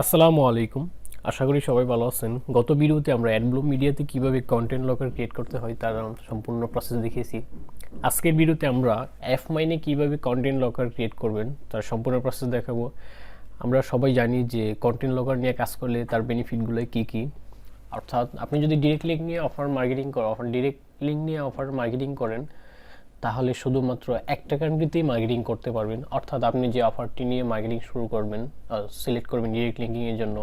আসসালামু আলাইকুম। আশা করি সবাই ভালো আছেন। গত ভিডিওতে আমরা অ্যাডব্লু মিডিয়াতে কিভাবে কন্টেন্ট লকার ক্রিয়েট করতে হয় তার সম্পূর্ণ প্রসেস দেখিয়েছি। আজকের ভিডিওতে আমরা এফ মাইনে কিভাবে কন্টেন্ট লকার ক্রিয়েট করবেন তার সম্পূর্ণ প্রসেস দেখাবো। আমরা সবাই জানি যে কন্টেন্ট লকার নিয়ে কাজ করলে তার বেনিফিটগুলো কী কী। অর্থাৎ আপনি যদি ডিরেক্ট লিঙ্ক নিয়ে অফার মার্কেটিং করেন তাহলে শুধুমাত্র একটা কান্ট্রিতেই মার্কেটিং করতে পারবেন। অর্থাৎ আপনি যে অফারটি নিয়ে মার্কেটিং শুরু করবেন, সিলেক্ট করবেন ডিরেক্ট লিঙ্কিংয়ের জন্য,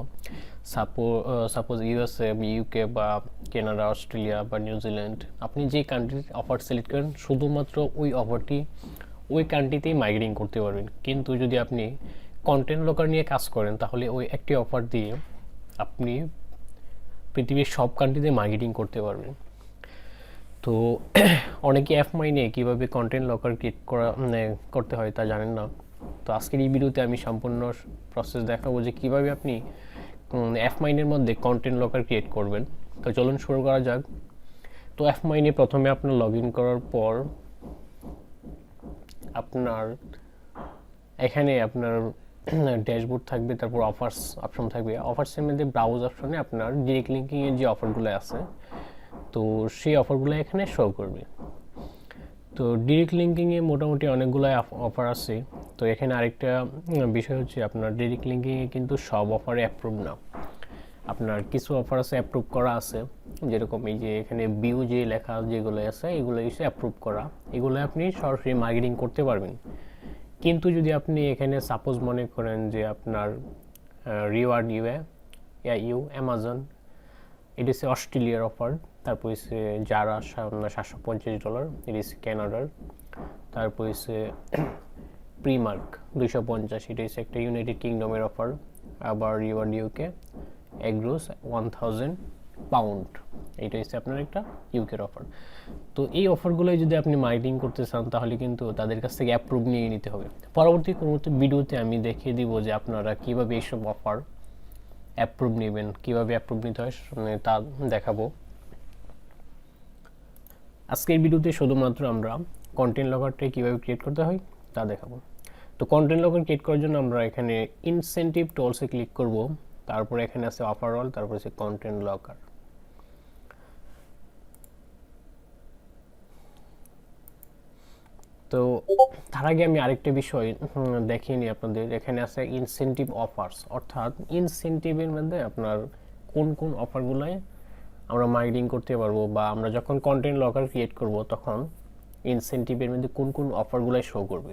সাপোজ ইউএসএ, ইউকে বা কানাডা, অস্ট্রেলিয়া বা নিউজিল্যান্ড, আপনি যে কান্ট্রির অফার সিলেক্ট করেন শুধুমাত্র ওই অফারটি ওই কান্ট্রিতেই মার্কেটিং করতে পারবেন। কিন্তু যদি আপনি কন্টেন্ট লকার নিয়ে কাজ করেন তাহলে ওই একটি অফার দিয়ে আপনি পৃথিবীর সব কান্ট্রিতে মার্কেটিং করতে পারবেন। তো অনেকে এফ মাইনে কীভাবে কন্টেন্ট লকার ক্রিয়েট করতে হয় তা জানেন না। তো আজকের এই ভিডিওতে আমি সম্পূর্ণ প্রসেস দেখাবো যে কীভাবে আপনি এফ মাইনের মধ্যে কন্টেন্ট লকার ক্রিয়েট করবেন। তো চলুন শুরু করা যাক। তো এফ মাইনে প্রথমে আপনার লগ ইন করার পর আপনার এখানে আপনার ড্যাশবোর্ড থাকবে, তারপর অফার্স অপশন থাকবে। অফার্সের মধ্যে ব্রাউজ অপশনে আপনার ডিরেক্ট লিঙ্কিংয়ের যে অফারগুলো আছে তো সেই অফারগুলো এখানে শো করবে। তো ডিরেক্ট লিঙ্কিংয়ে মোটামুটি অনেকগুলো অফার আছে। তো এখানে আরেকটা বিষয় হচ্ছে আপনার ডিরেক্ট লিঙ্কিংয়ে কিন্তু সব অফারে অ্যাপ্রুভ না। আপনার কিছু অফার আছে অ্যাপ্রুভ করা আছে, যেরকম এই যে এখানে বিউ যে লেখা যেগুলো আছে এগুলো এসে অ্যাপ্রুভ করা, এগুলো আপনি সরাসরি মার্কেটিং করতে পারবেন। কিন্তু যদি আপনি এখানে সাপোজ মনে করেন যে আপনার রিওয়ার্ড ইউ অ্যামাজন, এটা হচ্ছে অস্ট্রেলিয়ার অফার, তারপর হচ্ছে যারা $750, এটা হচ্ছে ক্যানাডার, তারপর হচ্ছে প্রিমার্ক 250, এটা হচ্ছে একটা ইউনাইটেড কিংডমের অফার, আবার রিওয়ার্ড ইউকে এগ্রোস £1000, এটা হচ্ছে আপনার একটা ইউকের অফার। তো এই অফারগুলোই যদি আপনি মার্কেটিং করতে চান তাহলে কিন্তু তাদের কাছ থেকে অ্যাপ্রুভ নিয়ে নিতে হবে। পরবর্তী কোনো ভিডিওতে আমি দেখিয়ে দিব যে আপনারা কীভাবে এইসব অফার অ্যাপ্রুভ নেবেন, কীভাবে অ্যাপ্রুভ নিতে হয় তা দেখাবো। আজকের ভিডিওতে শুধুমাত্র আমরা কন্টেন্ট লকারটা কীভাবে ক্রিয়েট করতে হয় তা দেখাবো। তো কন্টেন্ট লকার ক্রিয়েট করার জন্য আমরা এখানে ইনসেন্টিভ টুলসে ক্লিক করব, তারপরে এখানে আছে অফার অল, তারপরে আছে কন্টেন্ট লকার। তো তার আগে আমি আরেকটা বিষয় দেখিয়ে নিই আপনাদের। এখানে আছে ইনসেন্টিভ অফার্স, অর্থাৎ ইনসেন্টিভের মধ্যে আপনার কোন কোন অফারগুলোয় আমরা মার্কেটিং করতে পারবো, বা আমরা যখন কন্টেন্ট লকার ক্রিয়েট করব তখন ইনসেন্টিভের মধ্যে কোন কোন অফারগুলোয় শো করবে।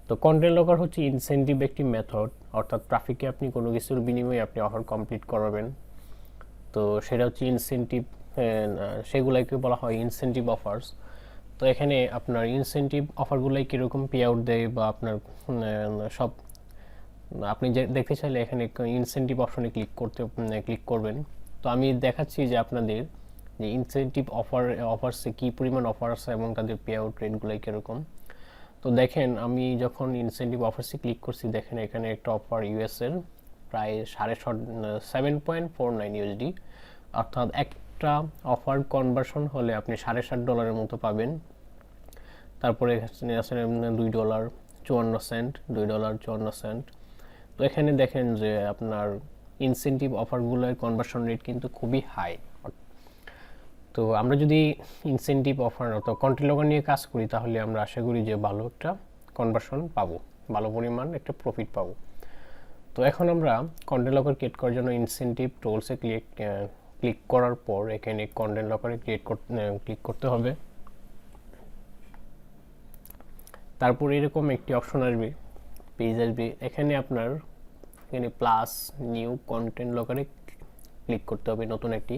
তো কন্টেন্ট লকার হচ্ছে ইনসেন্টিভ একটি মেথড, অর্থাৎ ট্রাফিকে আপনি কোনো কিছুর বিনিময়ে আপনি অফার কমপ্লিট করাবেন। তো সেটা হচ্ছে ইনসেন্টিভ, সেগুলোকে বলা হয় ইনসেন্টিভ অফার্স। তো এখানে আপনার ইনসেন্টিভ অফারগুলোই কীরকম পে আউট দেয় বা আপনার সব আপনি যে দেখতে চাইলে এখানে ইনসেন্টিভ অপশনে ক্লিক করবেন। তো আমি দেখাচ্ছি যে আপনাদের যে ইনসেন্টিভ অফার্সে কী পরিমাণ অফার আছে এবং তাদের পে আউট রেটগুলো কীরকম। তো দেখেন আমি যখন ইনসেন্টিভ অফার্সে ক্লিক করছি, দেখেন এখানে একটা অফার ইউএসের প্রায় $7.49 অর্থাৎ একটা অফার কনভার্সন হলে আপনি $7.5 মতো পাবেন। তারপরে আছে $2.54, $2.54। তো এখানে দেখেন যে আপনার ইনসেন্টিভ অফারগুলোর কনভার্সন রেট কিন্তু খুবই হাই। তো আমরা যদি ইনসেন্টিভ অফার অথবা কন্টেন্ট লকার নিয়ে কাজ করি তাহলে আমরা আশা করি যে ভালো একটা কনভার্সন পাবো, ভালো পরিমাণ একটা প্রফিট পাবো। তো এখন আমরা কন্টেন্ট লকার ক্রিয়েট করার জন্য ইনসেন্টিভ টুলসে ক্লিক করার পর এখানে কন্টেন্ট লকারে ক্লিক করতে হবে। তারপর এরকম একটি অপশন আসবে, পেজ আসবে, এখানে আপনার প্লাস নিউ কন্টেন্ট লকারে ক্লিক করতে হবে নতুন একটি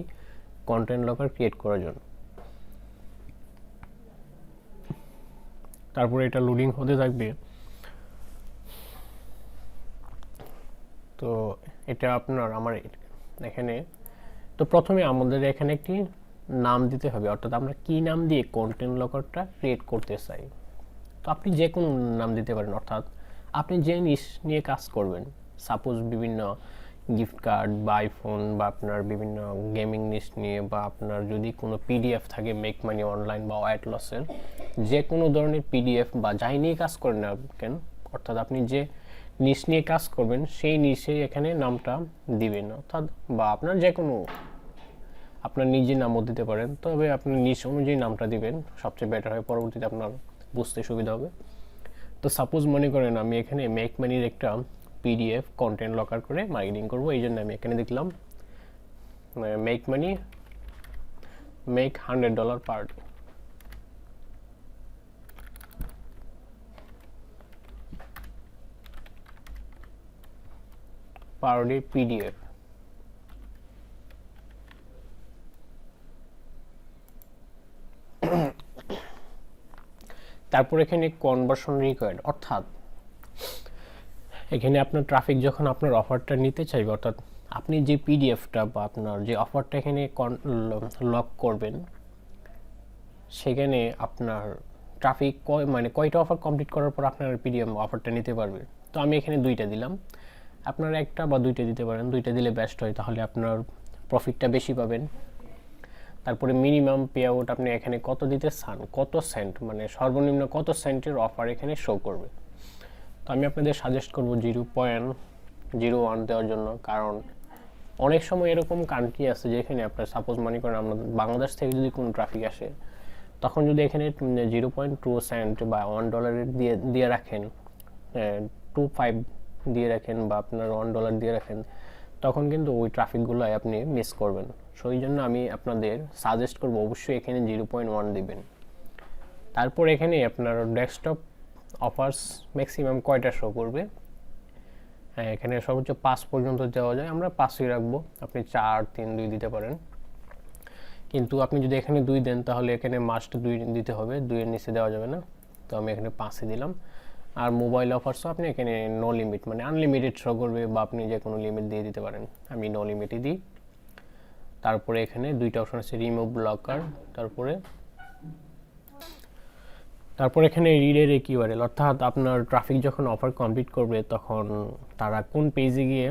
কন্টেন্ট লকার ক্রিয়েট করার জন্য। তারপরে এটা লোডিং হতে থাকবে। তো এটা আমার এখানে, তো প্রথমে আমাদের এখানে একটি নাম দিতে হবে, অর্থাৎ আমরা কি নাম দিয়ে কন্টেন্ট লকারটা ক্রিয়েট করতে চাই। তো আপনি যে কোনো নাম দিতে পারেন, অর্থাৎ আপনি যে নিশ নিয়ে কাজ করবেন, সাপোজ বিভিন্ন গিফট কার্ড বা আইফোন বা আপনার বিভিন্ন গেমিং নিশ নিয়ে, বা আপনার যদি কোনো পিডিএফ থাকে মেক মানি অনলাইন বা ওয়েট লসের যে কোনো ধরনের পিডিএফ বা যাই নিয়ে কাজ করেন না কেন, অর্থাৎ আপনি যে নিশ নিয়ে কাজ করবেন সেই নিশে এখানে নামটা দিবেন, অর্থাৎ বা আপনার যে কোনো আপনার নিজের নামও দিতে পারেন, তবে আপনি নিশ অনুযায়ী নামটা দিবেন, সবচেয়ে বেটার হয়, পরবর্তীতে আপনার বুঝতে সুবিধা হবে। তো সাপোজ মনে করেন আমি এখানে মেক মানির একটা পিডিএফ কন্টেন্ট লকার করে মার্কেটিং করব, এই জন্য আমি এখানে দেখলাম make money make $100 per day. Per day PDF. তারপর এখানে কনভার্সন রিকোয়ার্ড, অর্থাৎ এখানে আপনার ট্রাফিক যখন আপনার অফারটা নিতে চাইবে, অর্থাৎ আপনি যে পিডিএফটা বা আপনার যে অফারটা এখানে লক করবেন, সেখানে আপনার ট্রাফিক মানে কয়টা অফার কমপ্লিট করার পর আপনার পিডিএফ অফারটা নিতে পারবে। তো আমি এখানে 2টা দিলাম, আপনারা 1টা বা 2টা দিতে পারেন, 2টা দিলে বেস্ট হয়, তাহলে আপনার প্রফিটটা বেশি পাবেন। তারপরে মিনিমাম পে আউট আপনি এখানে কত দিতে চান, কত সেন্ট, মানে সর্বনিম্ন কত সেন্টের অফার এখানে শো করবে। তো আমি আপনাদের সাজেস্ট করব 0.01 দেওয়ার জন্য, কারণ অনেক সময় এরকম কান্ট্রি আছে যেখানে আপনার সাপোজ মনে করেন আমাদের বাংলাদেশ থেকে যদি কোনো ট্রাফিক আসে, তখন যদি এখানে 0.2 সেন্ট বা $1 দিয়ে রাখেন, 2.5 দিয়ে রাখেন বা আপনার $1 দিয়ে রাখেন, তখন কিন্তু ওই ট্রাফিকগুলো আপনি মিস করবেন। সো এই জন্য আমি আপনাদের সাজেস্ট করব অবশ্যই এখানে 0.1 দিবেন। তারপর এখানে আপনার ডেস্কটপ অফার্স ম্যাক্সিমাম কয়টা শো করবে, হ্যাঁ এখানে সর্বোচ্চ 5 পর্যন্ত দেওয়া যায়, আমরা 5ই রাখবো, আপনি 4, 3, 2 দিতে পারেন। কিন্তু আপনি যদি এখানে 2 দেন তাহলে এখানে মাস্ট 2 দিতে হবে, 2 এর নিচে দেওয়া যাবে না। তো আমি এখানে 5ই দিলাম। আর মোবাইল অফারসও আপনি এখানে নো লিমিট মানে আনলিমিটেড শো করবে, বা আপনি যে কোনো লিমিট দিয়ে দিতে পারেন, আমি নো লিমিটই দিই। তারপরে এখানে 2টা অপশন আছে, রিমুভ ব্লকার, তারপর এখানে রিডের কিউআরএল, অর্থাৎ আপনার ট্রাফিক যখন অফার কমপ্লিট করবে তখন তারা কোন পেজে গিয়ে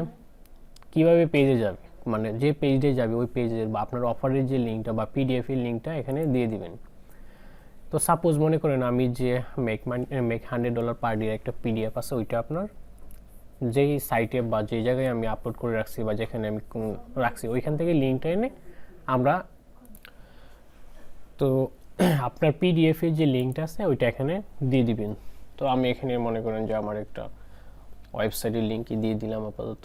কিভাবে পেজে যাবে, মানে যে পেজে যাবে ওই পেজের বা আপনার অফারের যে লিঙ্কটা বা পিডিএফ এর লিঙ্কটা এখানে দিয়ে দিবেন। তো সাপোজ মনে করেন আমি যে মেক $100 পার ডে একটা পিডিএফ আছে, ওইটা আপনার যেই সাইটে বা যে জায়গায় আমি আপলোড করে রাখছি বা যেখানে আমি রাখছি ওইখান থেকে লিঙ্কটা এনে আমরা, তো আপনার পিডিএফ এর যে লিঙ্কটা আছে ওইটা এখানে দিয়ে দিবেন। তো আমি এখানে মনে করেন যে আমার একটা ওয়েবসাইটের লিঙ্কই দিয়ে দিলাম আপাতত।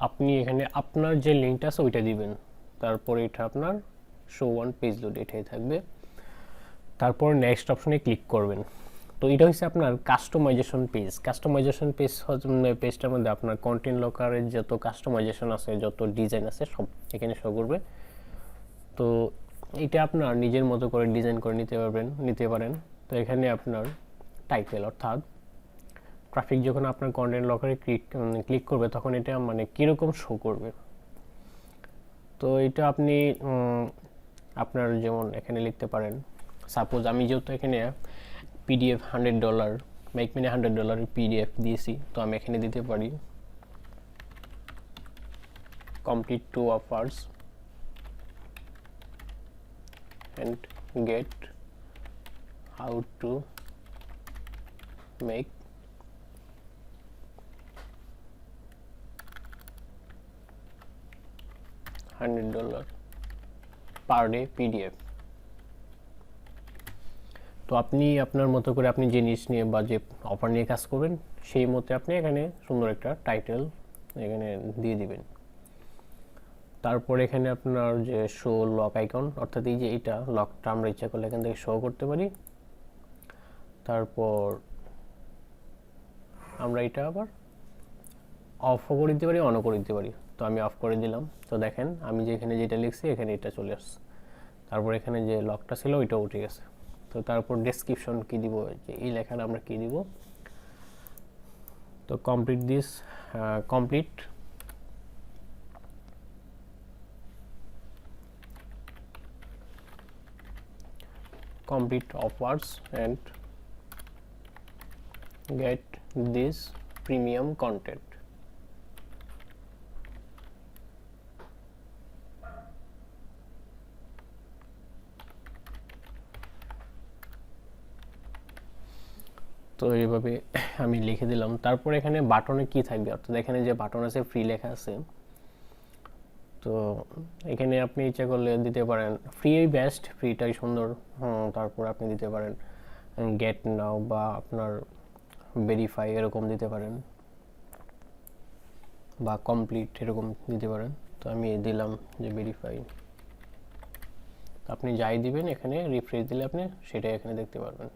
আপনি এখানে আপনার যে লিঙ্কটা আছে ওইটা দিবেন, তারপরে এটা আপনার শো ওয়ান পেজ লোড এটাই থাকবে। তারপর নেক্সট অপশনে ক্লিক করবেন। তো এটা হচ্ছে আপনার কাস্টমাইজেশন পেজ। কাস্টমাইজেশন পেজটার মধ্যে আপনার কন্টেন্ট লকারের যত কাস্টমাইজেশন আছে, যত ডিজাইন আছে সব এখানে শো করবে। তো এটা আপনার নিজের মতো করে ডিজাইন করে নিতে পারেন। তো এখানে আপনার টাইটেল, অর্থাৎ ট্রাফিক যখন আপনার কন্টেন্ট লকারে ক্লিক করবে তখন এটা মানে কীরকম শো করবে। তো এটা আপনি আপনার যেমন এখানে লিখতে পারেন, সাপোজ আমি যেহেতু এখানে পিডিএফ $100 মেক মিনি $100 পিডিএফ দিয়েছি, তো আমি এখানে দিতে পারি complete 2 offers and get how to make $100 per day PDF. তো আপনি আপনার মতো করে আপনি যে নিশ নিয়ে বা যে অফার নিয়ে কাজ করবেন সেই মতে আপনি এখানে সুন্দর একটা টাইটেল এখানে দিয়ে দিবেন। তারপর এখানে আপনার যে শো লক আইকন, অর্থাৎ এই যে এটা লকটা আমরা ইচ্ছা করলে এখান থেকে শো করতে পারি। তারপর আমরা এটা আবার অফও করে দিতে পারি, অনও করে দিতে পারি। তো আমি অফ করে দিলাম। তো দেখেন আমি যেখানে যেটা লিখছি এখানে এটা চলে আসছে। তারপর এখানে যে লকটা ছিল ওইটা উঠে গেছে। তো তারপর ডেসক্রিপশন কি দিব, যে এই লেখাটা আমরা কি দিব, তো complete offers and get this premium content। তো এইভাবে আমি লিখে দিলাম। তারপর এখানে বাটনে কি থাকবে, অর্থাৎ এখানে যে বাটন আছে ফ্রি লেখা আছে, তো এখানে আপনি ইচ্ছা করলে দিতে পারেন ফ্রি বেস্ট, ফ্রিটাই সুন্দর। তারপর আপনি দিতে পারেন গেট নাও বা আপনার ভেরিফাই এরকম দিতে পারেন, বা কমপ্লিট এরকম দিতে পারেন। তো আমি দিলাম যে ভেরিফাই। আপনি যাই দিবেন এখানে রিফ্রেশ দিলে আপনি সেটাই এখানে দেখতে পারবেন।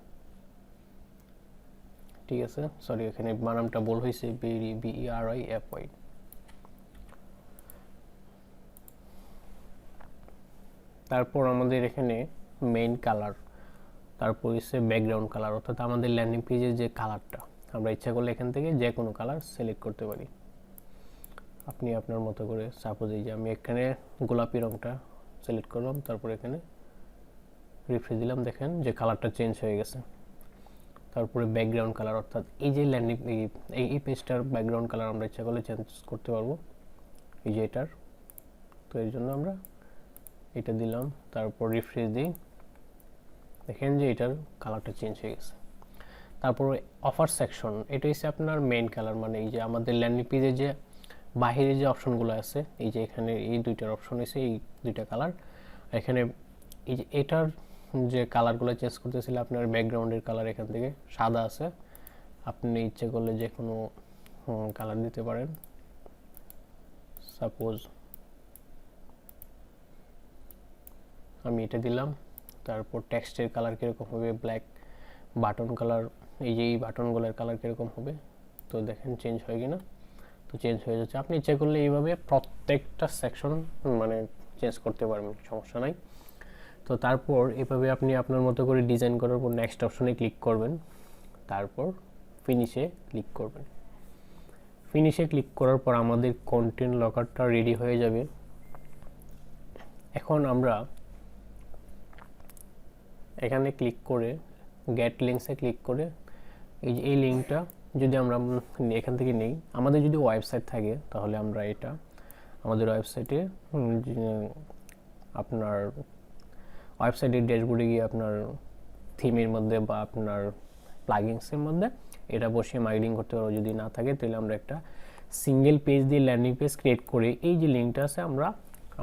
ঠিক আছে, সরি এখানে বানানটা ভুল হয়েছে, BERIFY। তারপর আমাদের এখানে মেইন কালার, তারপর হচ্ছে ব্যাকগ্রাউন্ড কালার, অর্থাৎ আমাদের ল্যান্ডিং পেজের যে কালারটা আমরা ইচ্ছা করলে এখান থেকে যে কোনো কালার সিলেক্ট করতে পারি আপনি আপনার মতো করে। সাপোজ এই যে আমি এখানে গোলাপি রংটা সিলেক্ট করলাম, তারপর এখানে রিফ্রেশ দিলাম, দেখেন যে কালারটা চেঞ্জ হয়ে গেছে। তারপরে ব্যাকগ্রাউন্ড কালার, অর্থাৎ এই যে ল্যান্ডিং এই পেজটার ব্যাকগ্রাউন্ড কালার আমরা ইচ্ছা করলে চেঞ্জ করতে পারবো, এই যে এটার। তো এর জন্য আমরা এটা দিলাম, তারপর রিফ্রেশ দিই, দেখেন যে এটার কালারটা চেঞ্জ হয়ে গেছে। তারপর অফার সেকশন, এটা হচ্ছে আপনার মেইন কালার, মানে এই যে আমাদের ল্যান্ডিং পেজে যে বাহিরে যে অপশনগুলো আছে, এই যে এখানে এই দুইটার অপশন আছে, এই দুইটা কালার। এখানে এই যে এটার যে কালারগুলো চেঞ্জ করতেছিল, আপনার ব্যাকগ্রাউন্ডের কালার এখান থেকে সাদা আছে, আপনি ইচ্ছে করলে যে কোনো কালার দিতে পারেন। সাপোজ আমি এটা দিলাম। তারপর টেক্সটের কালার কীরকম হবে, ব্ল্যাক। বাটন কালার, এই যে এই বাটনগুলোর কালার কীরকম হবে, তো দেখেন চেঞ্জ হয় কিনা। তো চেঞ্জ হয়ে যাচ্ছে। আপনি ইচ্ছে করলে এইভাবে প্রত্যেকটা সেকশন মানে চেঞ্জ করতে পারবেন, সমস্যা নাই। তো তারপর এভাবে আপনি আপনার মতো করে ডিজাইন করার পর নেক্সট অপশনে ক্লিক করবেন, তারপর ফিনিশে ক্লিক করবেন। ফিনিশে ক্লিক করার পর আমাদের কন্টেন্ট লকারটা রেডি হয়ে যাবে। এখন আমরা এখানে ক্লিক করে গেট লিঙ্কসে ক্লিক করে এই যে এই লিঙ্কটা যদি আমরা এখান থেকে নেই, আমাদের যদি ওয়েবসাইট থাকে তাহলে আমরা এটা আমাদের ওয়েবসাইটে আপনার ওয়েবসাইটের ড্যাশবোর্ডে গিয়ে আপনার থিমের মধ্যে বা আপনার প্লাগিংসের মধ্যে এটা বসিয়ে মার্কেটিং করতে পারবো। যদি না থাকে তাহলে আমরা একটা সিঙ্গেল পেজ দিয়ে ল্যান্ডিং পেজ ক্রিয়েট করে এই যে লিঙ্কটা আছে আমরা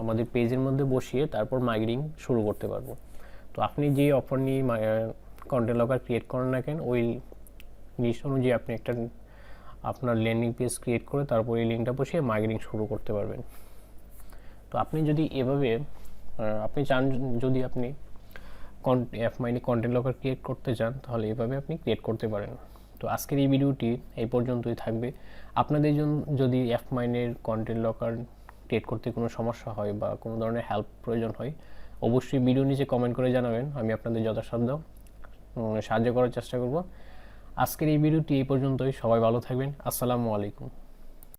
আমাদের পেজের মধ্যে বসিয়ে তারপর মার্কেটিং শুরু করতে পারবো। তো আপনি যে অফার নিয়ে কন্টেন্ট লকার ক্রিয়েট করেন না কেন, ওই জিনিস অনুযায়ী আপনি একটা আপনার ল্যান্ডিং পেজ ক্রিয়েট করে তারপর এই লিঙ্কটা বসিয়ে মার্কেটিং শুরু করতে পারবেন। তো আপনি যদি এভাবে আপনি চান, যদি আপনি অ্যাপমাইনে কন্টেন্ট লকার ক্রিয়েট করতে চান তাহলে এইভাবে আপনি ক্রিয়েট করতে পারেন। তো আজকের এই ভিডিওটি এই পর্যন্তই থাকবে। আপনাদের জন্য যদি অ্যাপমাইনের কন্টেন্ট লকার ক্রিয়েট করতে কোনো সমস্যা হয় বা কোনো ধরনের হেল্প প্রয়োজন হয়, অবশ্যই ভিডিও নিচে কমেন্ট করে জানাবেন, আমি আপনাদের যথাসাধ্য সাহায্য করার চেষ্টা করব। আজকের এই ভিডিওটি এই পর্যন্তই। সবাই ভালো থাকবেন। আসসালামু আলাইকুম।